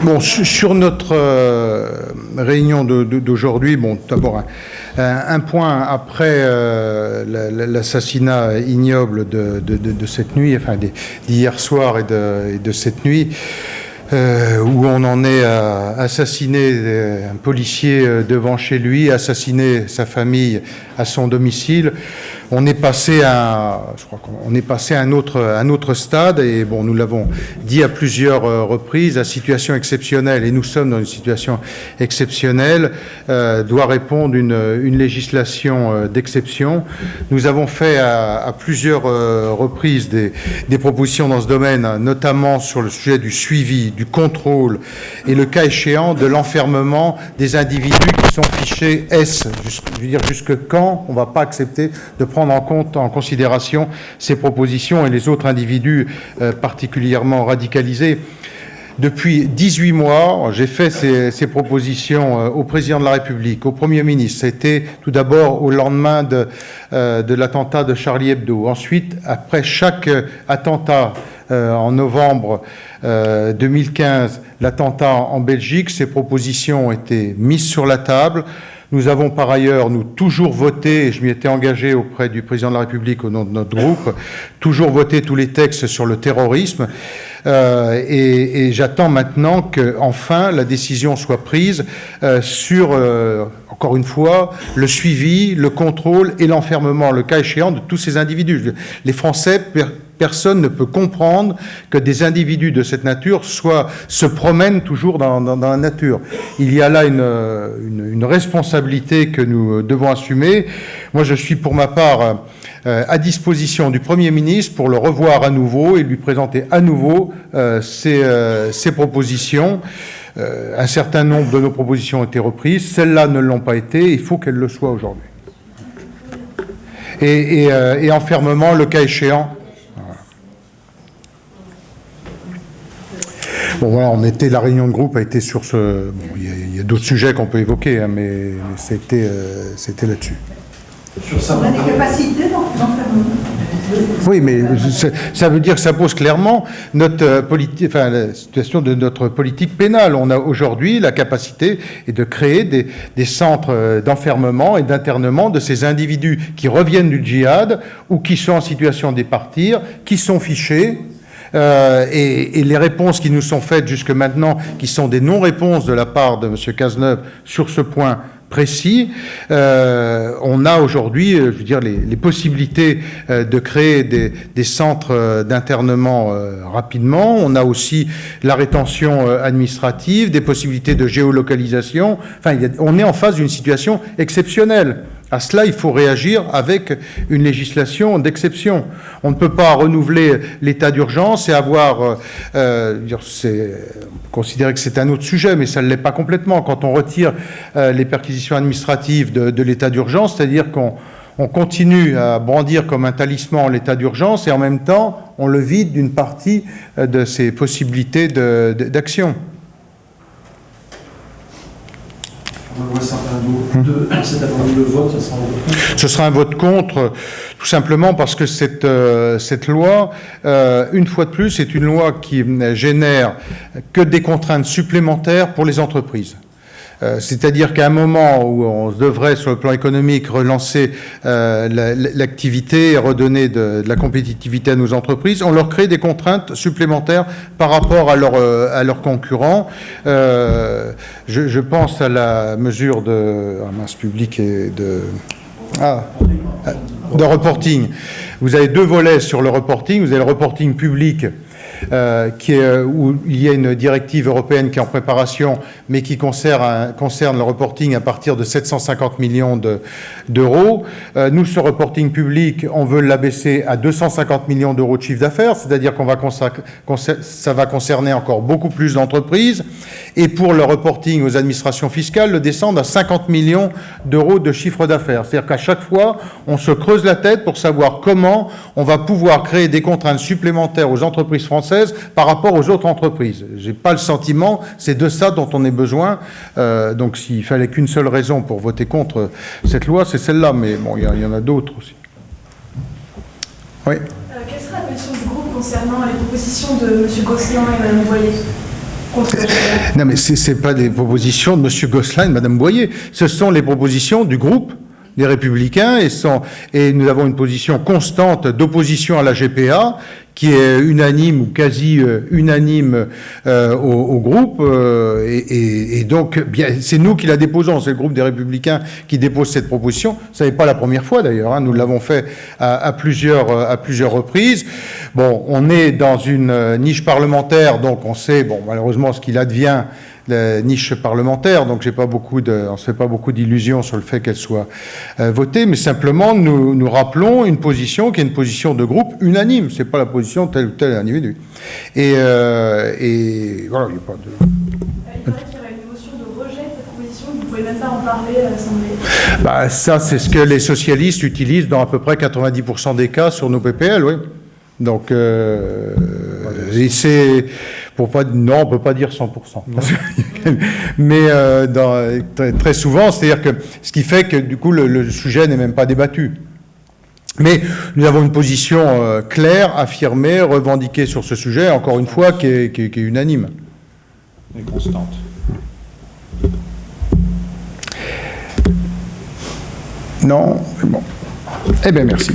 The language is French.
Bon, sur notre réunion d'aujourd'hui, bon, d'abord un point après l'assassinat ignoble de cette nuit, enfin d'hier soir et de cette nuit, où on en est à assassiner un policier devant chez lui, assassiner sa famille à son domicile. On est passé je crois qu'on est passé à un autre stade, et bon, nous l'avons dit à plusieurs reprises, la situation exceptionnelle, et nous sommes dans une situation exceptionnelle, doit répondre une législation d'exception. Nous avons fait à plusieurs reprises des propositions dans ce domaine, notamment sur le sujet du suivi, du contrôle et, le cas échéant, de l'enfermement des individus qui sont fichés S. Je veux dire, jusque quand on ne va pas accepter de prendre en considération ces propositions et les autres individus particulièrement radicalisés. Depuis 18 mois, j'ai fait ces propositions au président de la République, au Premier ministre. C'était tout d'abord au lendemain de l'attentat de Charlie Hebdo. Ensuite, après chaque attentat, en novembre 2015, l'attentat en Belgique, ces propositions ont été mises sur la table. Nous avons par ailleurs, toujours voté, et je m'y étais engagé auprès du président de la République au nom de notre groupe, toujours voté tous les textes sur le terrorisme. Et j'attends maintenant qu'enfin la décision soit prise sur, encore une fois, le suivi, le contrôle et l'enfermement, le cas échéant, de tous ces individus. Les Français, personne ne peut comprendre que des individus de cette nature se promènent toujours dans la nature. Il y a là une responsabilité que nous devons assumer. Moi, je suis pour ma part à disposition du Premier ministre pour le revoir à nouveau et lui présenter à nouveau ses propositions. Un certain nombre de nos propositions ont été reprises. Celles-là ne l'ont pas été. Il faut qu'elles le soient aujourd'hui. Et enfermement, le cas échéant. Bon, voilà, la réunion de groupe a été sur ce... Bon, il y a d'autres sujets qu'on peut évoquer, hein, mais c'était là-dessus. On a des capacités d'enfermement. Oui, mais ça veut dire que ça pose clairement la situation de notre politique pénale. On a aujourd'hui la capacité de créer des centres d'enfermement et d'internement de ces individus qui reviennent du djihad ou qui sont en situation de partir, qui sont fichés. Et les réponses qui nous sont faites jusque maintenant, qui sont des non-réponses de la part de M. Cazeneuve sur ce point précis, on a aujourd'hui, je veux dire, les possibilités de créer des centres d'internement rapidement. On a aussi la rétention administrative, des possibilités de géolocalisation. Enfin, on est en face d'une situation exceptionnelle. À cela, il faut réagir avec une législation d'exception. On ne peut pas renouveler l'état d'urgence et avoir... considérer que c'est un autre sujet, mais ça ne l'est pas complètement. Quand on retire les perquisitions administratives de l'état d'urgence, c'est-à-dire qu'on continue à brandir comme un talisman l'état d'urgence et en même temps, on le vide d'une partie de ses possibilités d'action. Ce sera un vote contre, tout simplement parce que cette loi, une fois de plus, c'est une loi qui génère que des contraintes supplémentaires pour les entreprises. C'est-à-dire qu'à un moment où on devrait, sur le plan économique, relancer l'activité et redonner de la compétitivité à nos entreprises, on leur crée des contraintes supplémentaires par rapport à leurs concurrents. Je pense à la mesure de public et de reporting. Vous avez deux volets sur le reporting. Vous avez le reporting public, où il y a une directive européenne qui est en préparation, mais qui concerne le reporting à partir de 750 millions d'euros. Nous, ce reporting public, on veut l'abaisser à 250 millions d'euros de chiffre d'affaires, c'est-à-dire ça va concerner encore beaucoup plus d'entreprises. Et pour le reporting aux administrations fiscales, le descendre à 50 millions d'euros de chiffre d'affaires. C'est-à-dire qu'à chaque fois, on se creuse la tête pour savoir comment on va pouvoir créer des contraintes supplémentaires aux entreprises françaises par rapport aux autres entreprises. Je n'ai pas le sentiment, c'est de ça dont on ait besoin. Donc s'il fallait qu'une seule raison pour voter contre cette loi, c'est celle-là. Mais bon, il y en a d'autres aussi. Oui. Quelle sera la position du groupe concernant les propositions de M. Gosselin et Mme Boyer ? Non, mais ce n'est pas des propositions de M. Gosselin et de Mme Boyer. Ce sont les propositions du groupe des Républicains et nous avons une position constante d'opposition à la GPA qui est unanime ou quasi unanime au groupe et donc bien c'est nous qui la déposons, c'est le groupe des Républicains qui dépose cette proposition. Ce n'est pas la première fois d'ailleurs, hein, nous l'avons fait à plusieurs reprises. Bon, on est dans une niche parlementaire, donc on sait malheureusement ce qu'il advient la niche parlementaire, donc on ne se fait pas beaucoup d'illusions sur le fait qu'elle soit votée, mais simplement nous rappelons une position qui est une position de groupe unanime, c'est pas la position de tel ou tel individu. Et voilà, il n'y a pas de... Il paraît qu'il y aurait une motion de rejet de cette proposition, vous ne pouvez même pas en parler à l'Assemblée. Ça, c'est ce que les socialistes utilisent dans à peu près 90% des cas sur nos PPL, oui. Donc, et c'est... Non, on ne peut pas dire 100%. Mais très souvent, c'est-à-dire que ce qui fait que du coup le sujet n'est même pas débattu. Mais nous avons une position claire, affirmée, revendiquée sur ce sujet, encore une fois, qui est unanime. Et constante. Non, mais bon. Eh bien, merci.